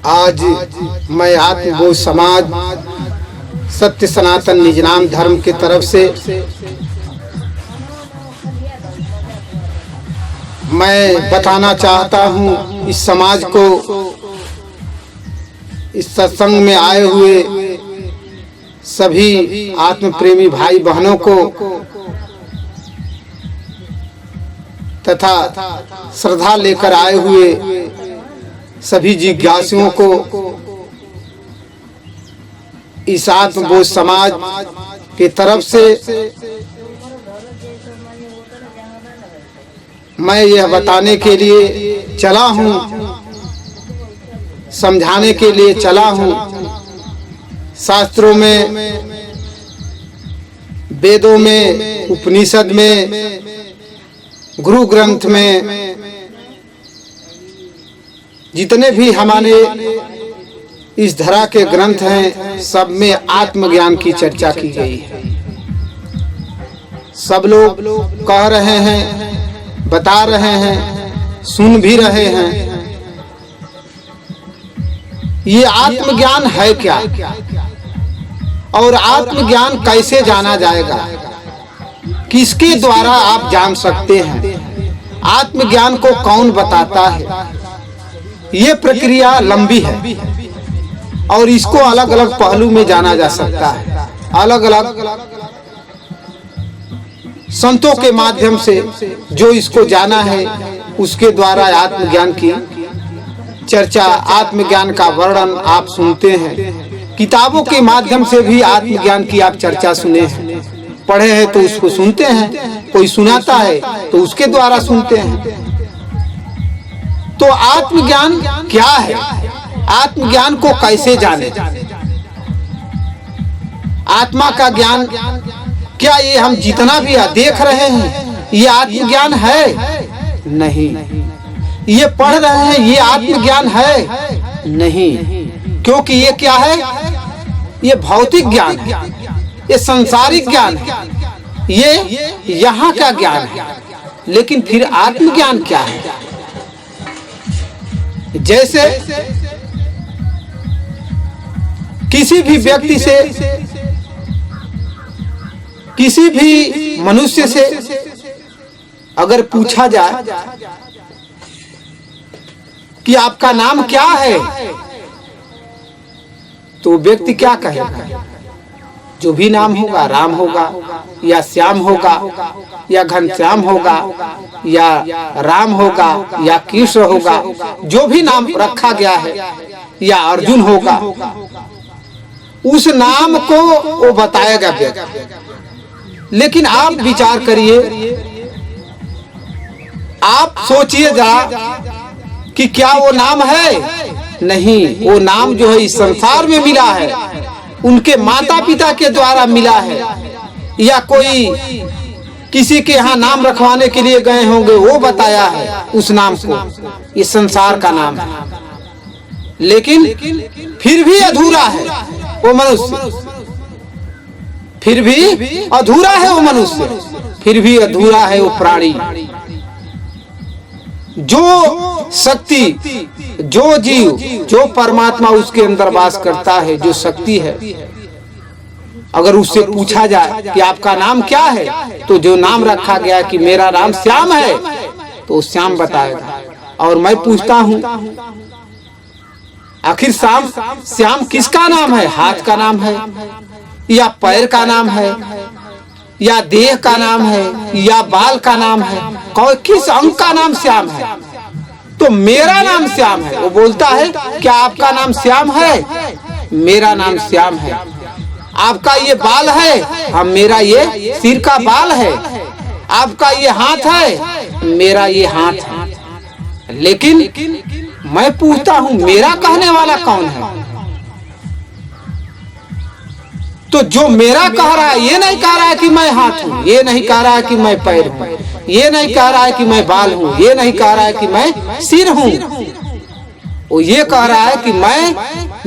आज मैं आत्मबोध समाज सत्य सनातन निज नाम धर्म की तरफ से मैं बताना चाहता हूँ इस समाज को, इस सत्संग में आए हुए सभी आत्म प्रेमी भाई बहनों को तथा श्रद्धा लेकर आए हुए सभी जिज्ञासुओं को इस आत्मबोध समाज की तरफ से मैं यह बताने के लिए चला हूँ, समझाने के लिए चला हूँ। शास्त्रों में, वेदों में, उपनिषद में, गुरु ग्रंथ में, जितने भी हमारे इस धरा के ग्रंथ हैं, सब में आत्मज्ञान की चर्चा की गई है। सब लोग कह रहे हैं, बता रहे हैं, सुन भी रहे हैं। ये आत्मज्ञान है क्या और आत्मज्ञान कैसे जाना जाएगा, किसके द्वारा आप जान सकते हैं, आत्मज्ञान को कौन बताता है? ये प्रक्रिया लंबी है और इसको अलग अलग पहलू में जाना जा सकता है। अलग अलग संतों के माध्यम से जो इसको जाना है उसके द्वारा आत्मज्ञान की चर्चा, आत्मज्ञान का वर्णन आप सुनते हैं। किताबों के माध्यम से भी आत्मज्ञान की आप चर्चा सुने हैं, पढ़े हैं तो उसको सुनते हैं, कोई सुनाता है तो उसके द्वारा सुनते हैं। तो आत्मज्ञान क्या है, आत्मज्ञान को कैसे जाने? आत्मा का ज्ञान क्या ये हम जितना भी देख रहे हैं ये आत्मज्ञान है? नहीं। ये पढ़ रहे हैं ये आत्मज्ञान है? नहीं, क्योंकि ये क्या है? ये भौतिक ज्ञान है, ये संसारिक ज्ञान है, ये यहाँ का ज्ञान है। लेकिन फिर आत्मज्ञान क्या है? जैसे किसी भी व्यक्ति से, किसी भी मनुष्य से अगर पूछा जाए कि आपका नाम क्या है, तो व्यक्ति क्या कहेगा? जो भी नाम होगा, राम होगा या श्याम होगा या घनश्याम होगा या राम होगा या कृष्ण होगा, जो भी नाम रखा गया है, या अर्जुन होगा, उस नाम को वो बताएगा व्यक्ति। लेकिन आप विचार करिए, आप सोचिए जा कि क्या वो नाम है? नहीं, वो नाम जो है इस संसार में मिला है, उनके माता पिता के द्वारा मिला है, या कोई किसी के यहाँ नाम रखवाने के लिए गए होंगे, वो बताया है उस नाम को। ये संसार का नाम है, लेकिन फिर भी अधूरा है वो मनुष्य, फिर भी अधूरा है वो मनुष्य, फिर भी अधूरा है वो प्राणी। जो शक्ति, जो जीव, जो परमात्मा उसके अंदर वास करता है, जो शक्ति है, अगर उससे पूछा जाए कि आपका नाम क्या है, तो जो नाम रखा गया कि मेरा नाम श्याम है, तो श्याम बताएगा। और मैं पूछता हूँ, आखिर श्याम किसका नाम है? हाथ का नाम है या पैर का नाम है या देह का नाम है या बाल का नाम है? किस अंग का नाम श्याम है? तो मेरा नाम श्याम है। वो बोलता है क्या आपका नाम श्याम है? मेरा नाम श्याम है। आपका ये बाल है? हाँ, मेरा ये सिर का बाल है। आपका ये हाथ है? मेरा ये हाथ है। लेकिन मैं पूछता हूँ, मेरा कहने वाला कौन है? तो जो मेरा कह रहा है, ये नहीं कह रहा है कि मैं हाथ हूँ, ये नहीं कह रहा है कि मैं पैर हूँ, ये नहीं कह रहा है कि मैं बाल हूँ, ये नहीं कह रहा है कि मैं सिर हूँ। वो ये कह रहा है कि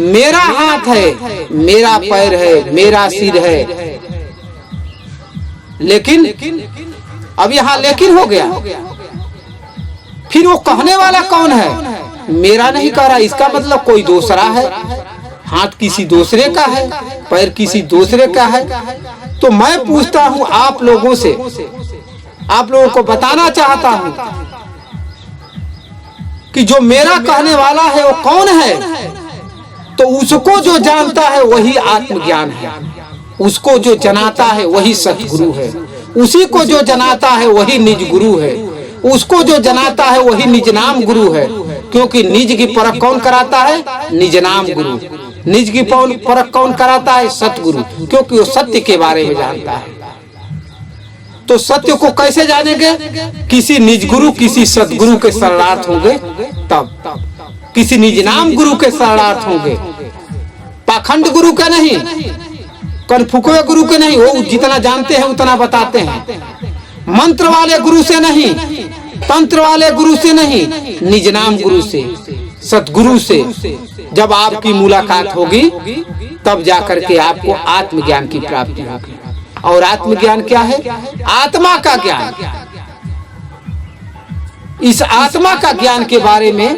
मेरा हाथ है, मेरा पैर है, मेरा सिर है। लेकिन अब यहाँ लेकिन हो गया। फिर वो कहने वाला कौन है? मेरा नहीं कह रहा, इसका मतलब कोई दूसरा है, हाथ किसी दूसरे का है, पैर किसी दूसरे का है। तो मैं पूछता हूँ आप लोगों से, आप लोगों को बताना चाहता हूँ कि जो मेरा कहने वाला है वो कौन है? तो उसको जो जानता है वही आत्मज्ञान है, उसको जो जनाता है वही सतगुरु है, उसी को जो जनाता है वही निज गुरु है, उसको जो जनाता है वही निज नाम गुरु है। क्योंकि निज की परख कौन कराता है? निज नाम गुरु। निज की परख कौन कराता है? सतगुरु, क्योंकि वो सत्य के बारे में जानता है। तो सत्य को कैसे जानेंगे? किसी निज गुरु, किसी सतगुरु के शरणार्थ होंगे तब, किसी निज नाम गुरु के शरणार्थ होंगे, पाखंड गुरु का नहीं, कनफुकवे गुरु के नहीं, वो जितना जानते हैं उतना बताते हैं। मंत्र वाले गुरु से नहीं, तंत्र वाले गुरु से नहीं, निज नाम गुरु से, सतगुरु से जब आपकी मुलाकात होगी तब जाकर के आपको आत्मज्ञान की प्राप्ति होगी। और आत्मज्ञान क्या है? आत्मा का ज्ञान। इस आत्मा का ज्ञान के बारे में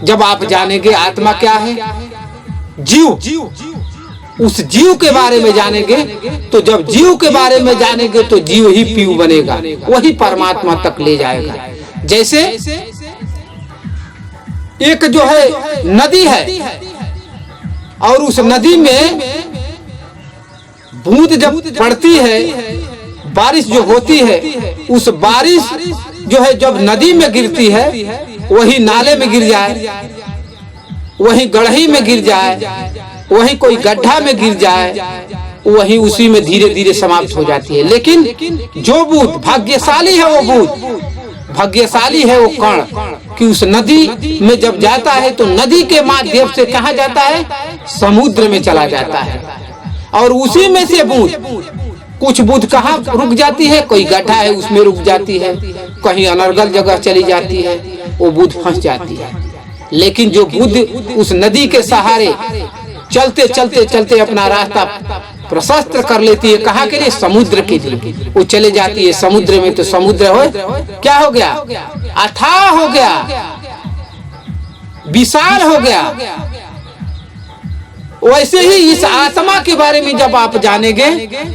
जब आप जानेंगे, आत्मा क्या है? जीव। उस जीव के बारे में जानेंगे, तो जब जीव के बारे में जानेंगे तो जीव ही पीयू बनेगा, वही परमात्मा तक ले जाएगा। जैसे एक जो है नदी है, और उस नदी में बूंद जब पड़ती है, बारिश जो होती है, उस बारिश जो है जब नदी में गिरती है, वही नाले में गिर जाए, वही गढ़ही में गिर जाए, वही कोई गड्ढा में गिर जाए, वही उसी में धीरे धीरे समाप्त हो जाती है। लेकिन जो बूंद भाग्यशाली है, वो बूंद भाग्यशाली है, वो कण कि उस नदी में जब जाता है तो नदी के माध्यम से कहाँ जाता है? समुद्र में चला जाता है। और उसी में से बूंद, कुछ बूंद कहाँ रुक जाती है? कोई गड्ढा है उसमें रुक जाती है, कहीं अनर्गल जगह चली जाती है, वो बूंद फंस जाती है। लेकिन जो बूंद उस नदी के सहारे चलते चलते चलते अपना रास्ता प्रशस्त कर लेती है, कहाँ के लिए? समुद्र के लिए। वो चले जाती है समुद्र में, तो समुद्र हो क्या हो गया? अथाह हो गया, विशाल हो गया। वैसे ही इस आत्मा के बारे में जब आप जानेंगे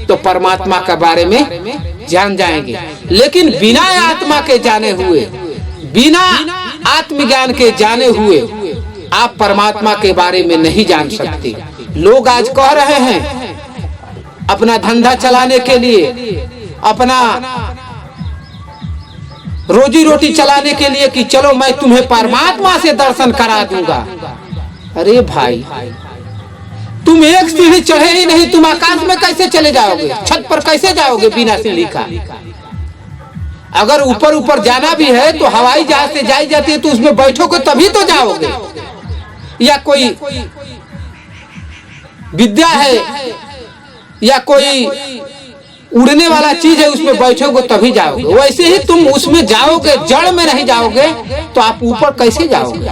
तो परमात्मा के बारे में जान जाएंगे। लेकिन बिना आत्मा के जाने हुए, बिना आत्मज्ञान के जाने हुए आप परमात्मा के बारे में नहीं जान सकते। लोग आज कह रहे हैं अपना धंधा चलाने के लिए, अपना रोजी रोटी चलाने के लिए कि चलो मैं तुम्हें परमात्मा से दर्शन करा दूंगा। अरे भाई, तुम एक सीढ़ी चढ़े ही नहीं, तुम आकाश में कैसे चले जाओगे? छत पर कैसे जाओगे बिना सीढ़ी का? अगर ऊपर ऊपर जाना भी है तो हवाई जहाज से जाई जाती है, तो उसमें बैठोगे तभी तो जाओगे। या कोई विद्या है या कोई उड़ने वाला चीज है, उसमें बैठोगे तभी जाओगे। वैसे ही तुम उसमें जाओगे, जड़ में नहीं जाओगे तो आप ऊपर कैसे जाओगे?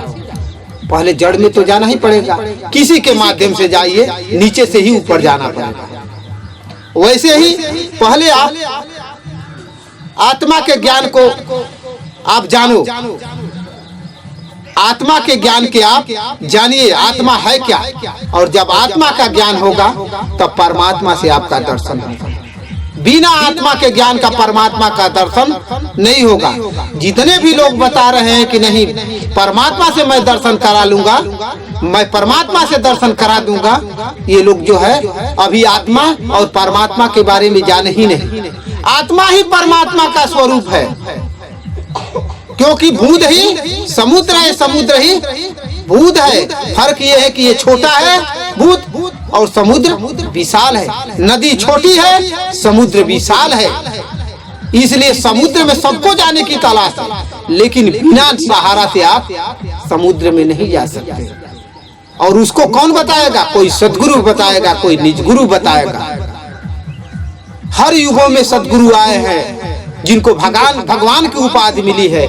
पहले जड़ में तो जाना ही पड़ेगा, किसी के माध्यम से जाइए, नीचे से ही ऊपर जाना पड़ेगा। वैसे ही पहले आप आत्मा के ज्ञान को आप जानो, आत्मा के ज्ञान के आप जानिए आत्मा है क्या। और जब आत्मा का ज्ञान होगा तब परमात्मा से आपका दर्शन होगा। बिना आत्मा के ज्ञान का परमात्मा का दर्शन नहीं होगा। जितने भी लोग बता रहे हैं कि नहीं परमात्मा से मैं दर्शन करा लूंगा, मैं परमात्मा से दर्शन करा दूंगा, ये लोग जो है अभी आत्मा और परमात्मा के बारे में जाने ही नहीं। आत्मा ही परमात्मा का स्वरूप है, क्योंकि बूंद ही समुद्र है, समुद्र ही बूंद है। फर्क ये है कि ये छोटा है बूंद और समुद्र विशाल है। नदी छोटी है, समुद्र विशाल है। इसलिए समुद्र में सबको जाने की तलाश है, लेकिन बिना सहारा से आप समुद्र में नहीं जा सकते। और उसको कौन बताएगा? कोई सदगुरु बताएगा, कोई निज गुरु बताएगा। हर युगों में सदगुरु आए हैं जिनको भगवान की उपाधि मिली है,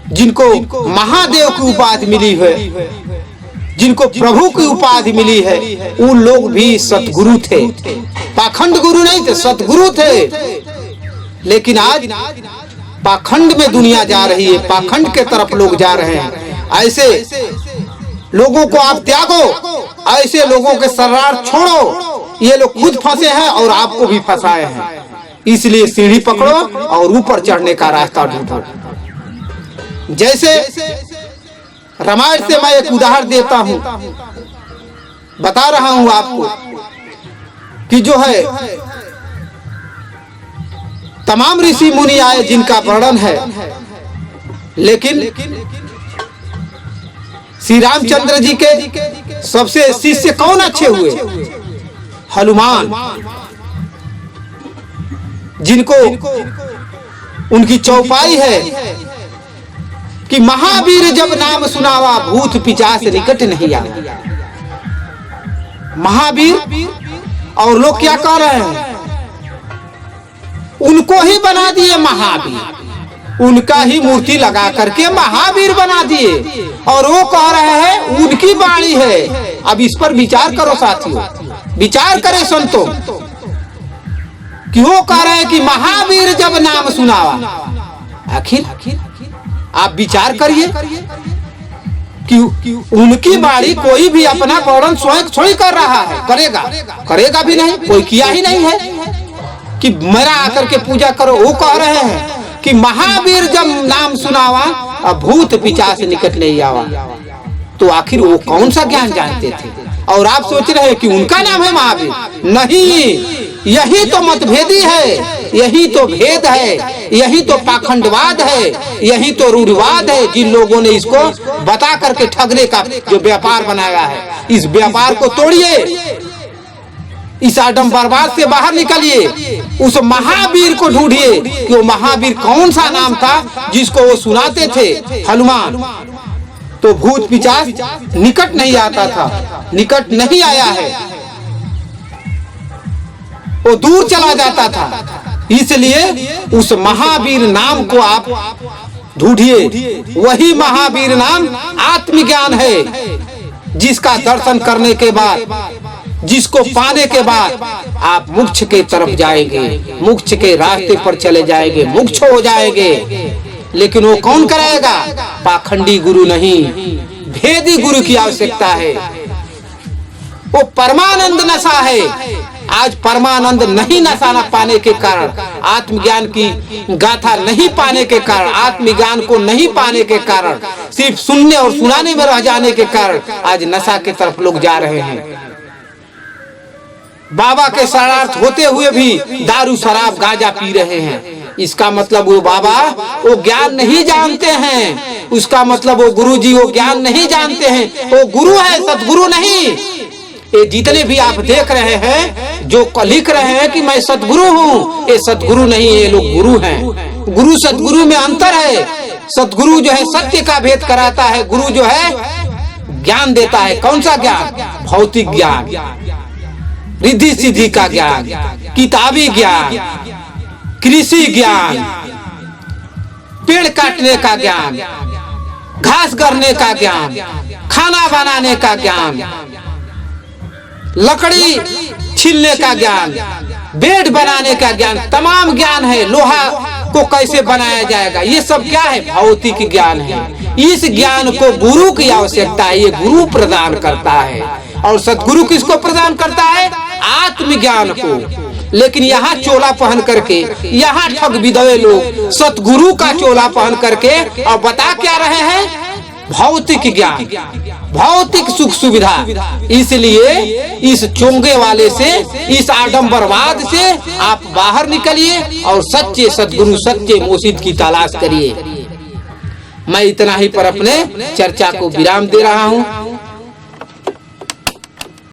जिनको महादेव की उपाधि मिली है, जिनको प्रभु की उपाधि मिली है, उन लोग भी सतगुरु थे। पाखंड गुरु नहीं थे, सतगुरु थे। लेकिन आज पाखंड में दुनिया जा रही है, पाखंड के तरफ लोग जा रहे हैं। ऐसे लोगों को आप त्यागो, ऐसे लोगों के शरारत छोड़ो। ये लोग खुद फंसे हैं और आपको भी फंसाए हैं। इसलिए सीढ़ी पकड़ो और ऊपर चढ़ने का रास्ता ढूंढो। जैसे रामायण से मैं एक उदाहरण देता हूं, बता रहा हूं आपको कि जो है तमाम ऋषि मुनि आए जिनका वर्णन है, लेकिन श्री रामचंद्र जी के सबसे शिष्य कौन अच्छे हुए? हनुमान, जिनको उनकी चौपाई है कि महावीर जब नाम सुनावा भूत पिशाच निकट नहीं आवा। महावीर, और लोग क्या कह रहे हैं? उनको ही बना दिए महावीर, उनका ही मूर्ति लगा करके महावीर बना दिए, और वो कह रहे हैं उनकी वाणी है। अब इस पर विचार करो साथियों, विचार करें संतों, कि वो कह रहे हैं कि महावीर जब नाम सुनावा। आखिर आप विचार करिए कि उनकी वाणी कोई भी अपना वर्णन स्वयं थोड़ी कर रहा है, करेगा भी नहीं, कोई किया ही नहीं है कि मेरा आकर के पूजा करो। वो कह रहे हैं कि महावीर जब नाम सुनावा अब भूत पिशाच निकट नहीं आवा। तो आखिर वो कौन सा ज्ञान जानते थे? और आप सोच रहे हैं कि उनका नाम है महावीर? नहीं, यही तो मतभेदी है, यही तो भेद है, यही तो पाखंडवाद है, यही तो रूढ़िवाद है, जिन लोगों ने इसको बता करके ठगने का जो व्यापार बनाया है। इस व्यापार को तोड़िए, इस आडंबरवाद से बाहर निकलिए, उस महावीर को ढूंढिए कि वो महावीर कौन सा नाम था जिसको वो सुनाते थे। हनुमान तो भूत पिशाच निकट नहीं आता था, निकट नहीं आया है, वो दूर चला जाता था। इसलिए उस महावीर नाम को आप ढूंढिए। वही महावीर नाम आत्मज्ञान है, जिसका दर्शन करने के बाद, जिसको पाने के बाद आप मोक्ष के तरफ जाएंगे, मोक्ष के रास्ते पर चले जाएंगे, मोक्ष हो जाएंगे। लेकिन वो कौन कराएगा? पाखंडी गुरु नहीं, भेदी गुरु की आवश्यकता है। वो परमानंद नशा है। आज परमानंद नहीं नशा पाने के कारण, आत्मज्ञान की गाथा नहीं पाने के कारण, आत्मज्ञान को नहीं पाने के कारण, सिर्फ सुनने और सुनाने में रह जाने के कारण आज नशा के तरफ लोग जा रहे हैं। बाबा के शरणार्थ होते हुए भी दारू शराब गांजा पी रहे हैं। इसका मतलब वो बाबा वो ज्ञान नहीं जानते हैं, उसका मतलब वो गुरु जी वो ज्ञान नहीं जानते हैं। वो गुरु है, सतगुरु नहीं। ये जितने भी आप देख रहे हैं जो लिख रहे हैं कि मैं सतगुरु हूँ, ये सतगुरु नहीं, ये लोग गुरु हैं। गुरु सतगुरु में अंतर है। सतगुरु जो है सत्य का भेद कराता है, गुरु जो है ज्ञान देता है। कौन सा ज्ञान? भौतिक ज्ञान, रिद्धि सिद्धि का ज्ञान, किताबी ज्ञान, कृषि ज्ञान, पेड़ काटने का ज्ञान, घास करने का ज्ञान, खाना बनाने का ज्ञान, लकड़ी छीलने का ज्ञान, बेड बनाने का ज्ञान, तमाम ज्ञान है। लोहा को कैसे बनाया जाएगा, ये सब क्या है? भौतिक ज्ञान है। इस ज्ञान को गुरु की आवश्यकता है, ये गुरु प्रदान करता है। और सतगुरु किसको प्रदान करता है? आत्मज्ञान को। लेकिन यहाँ चोला पहन करके, यहाँ ठग विधवे लोग सतगुरु का चोला पहन करके और बता क्या रहे हैं? भौतिक ज्ञान, भौतिक सुख सुविधा। इसलिए इस चोंगे वाले से, इस आडंबरवाद से आप बाहर निकलिए और सच्चे सतगुरु, सच्चे मुर्शिद की तलाश करिए। मैं इतना ही पर अपने चर्चा को विराम दे रहा हूँ।